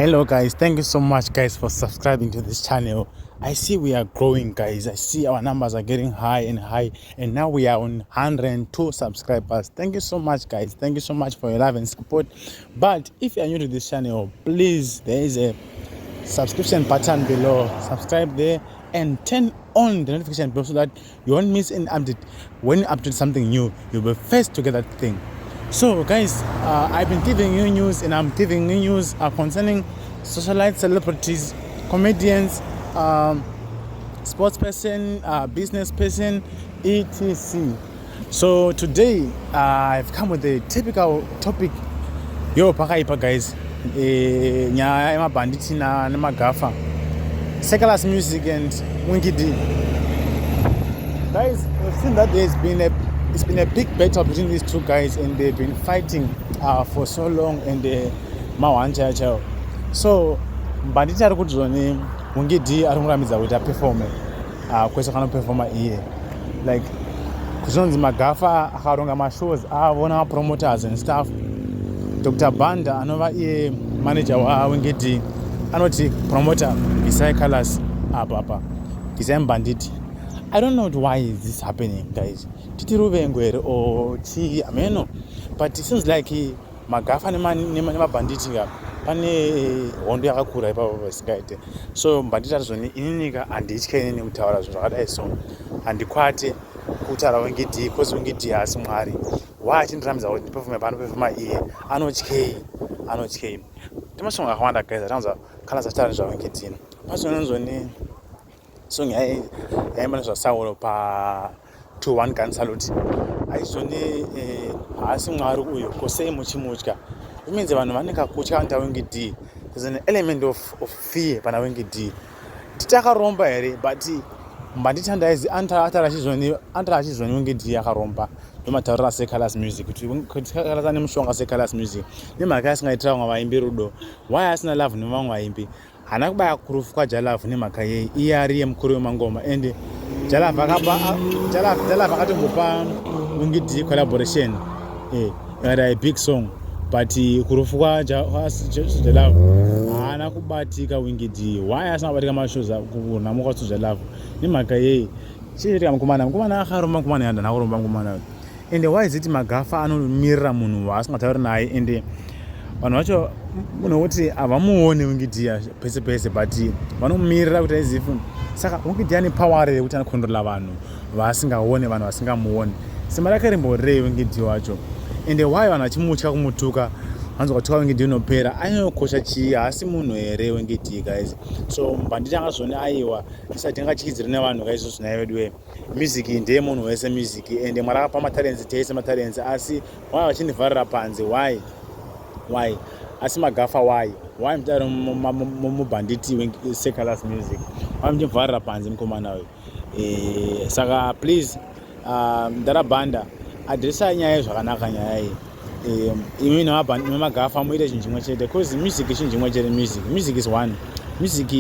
Hello guys, thank you so much guys for subscribing to this channel. I see we are growing guys. I see our numbers are getting high and high, and now we are on 102 subscribers. Thank you so much guys. Thank you so much for your love and support. But if you are new to this channel, please, there is a subscription button below. Subscribe there and turn on the notification bell so that you won't miss an update. When you update something new, you'll be first to get that thing. So guys, I've been giving you news, and I'm giving you news concerning socialite celebrities, comedians, sports person, business person, etc. So today I've come with a typical topic. Yo pakaipa guys, nyaya yemabhanditi nemagafa, Secular's Music and Winky D. Guys, we've seen that it's been a big battle between these two guys, and they've been fighting for so long, and mawanja chao. So Banditi ari kuti zvoni Winky D ari kuramidza kuti aperforme kwese kana performa iye, like kuzonzi magafa akaronga mashows avona promoters and stuff. Dr. Banda anova iye manager waWinky D anoti promoter Gisai Colors apa Gisai Banditi. I don't know why is this happening guys. Titi ruvengwere or chi ameno, but it seems like magafa nemabanditi pane hondo yakakura ipapo pasikaite. So Banditi arizvoni ininika handitye nekutaura zvinhu zvakadai, so handikwate kutaura Winky D because Winky D haasi mwari. Why achindiramidza kuti ndiperforme panoperforma iye, anotyei. Timasonga akawanda guys atanzwa Colors achitaura nezvaWinky D. Pasonanzvoni song yaimaniswa Saulo pa 2-1 Gun Salute aizvoni haasi mwari uyu, kosei muchimutya. It means vanhu vanenge kutya anta Winky D. There's an element of fear pana Winky D. Titakaromba here, but Banditi andaizi antara achizvoni Winky D akaromba nomataurira Secular's Music kuti Colors ane mushonga Secular's Music nemhaka yasingaitira vamwe vaimbi rudo. Why asina love nevamwe vaimbi? Hana kubaya kurufu kwa Jalavu nemhaka yei, iye ariye mukuru wemangoma, and Jalavu akatombopa Winky D collaboration a big song, but kurufu kwa Jalavu hana kubatika Winky D. Why asina kubatika mashows kunamuka tu Jalavu nemhaka yei? Chiitika mukomana akaromba mukomana yanda nakuromba mukomana. And why is it magafa anomirira munhu waasingatauri naye, and vanhu vacho unokuti havamuoni Winky D pese pese, but vanomirira kuti aizifu. Saka Winky D ane power yekuti anokontrola vanhu vasingaoni, vanhu vasingamuoni. Simba rake rimborei Winky D wacho, and why vanhu vachimutya kumutuka vanzwa kutuka Winky D unopera? Anyokosha chii? Haasi munhu here Winky D guys. So Banditi angazvoni aiwa isati angatyisidzire nevanhu guys. Zvina vedu music ndeye munhu wese music, and Mwari akapa matalents tese matalents, asi why vachindivharira panze? Why asi magafa? Why mutari mubanditi Secular's Music? Why muchimvharira panze mukomana uyu? Saka please, ndarabhanda adresai nyaya yezvakanaka nyaya iyi. Imi nemagafa muite chinhu chimwe chete, because music chinhu chimwe chete. Music is one. Music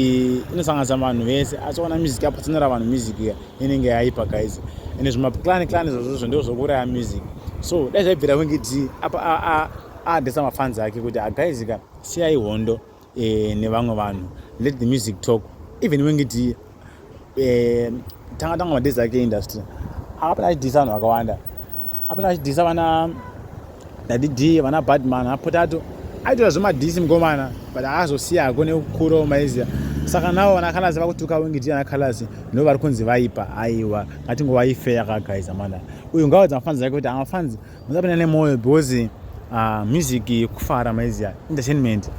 inosanganisa vanhu vese, asi ona music yapatsanira vanhu music inenge yaipa guys, and zvimaplan izvozvo ndizvo zvokuuraya music. So dai zvaibvira Winky D apa adresa mafans ake kuti guys siyai hondo nevamwe vanhu, let the music talk. Even Winky D tanga madezi ake industry akapinda achidhisa vanhu vakawanda, apinda achidhisa vana Daddy D, vana Badman, vana Potato, aitoita zvemadhisi mukomana, but haazosiyako nekukura maiziya. Saka navo vana Colors vakutuka Winky D vana Colors ndo vari kunzi vaipa. Aiwa, ngatingovaifeya guys amanda. Uyu ngaudza mafans ake kuti amafans musapinda nemoyo because music kufara maiziya, entertainment.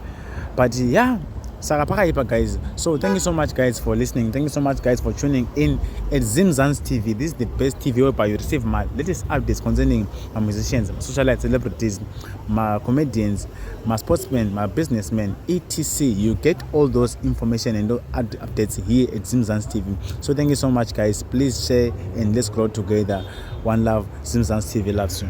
But yeah, saka pakaipa guys. So thank you so much guys for listening. Thank you so much guys for tuning in at Zimzan's TV. This is the best TV whereby you receive my latest updates concerning my musicians, my socialite celebrities, my comedians, my sportsmen, my businessmen, etc. You get all those information and those updates here at Zimzan's TV. So thank you so much guys. Please share and let's grow together. One love. Zimzan's TV loves you.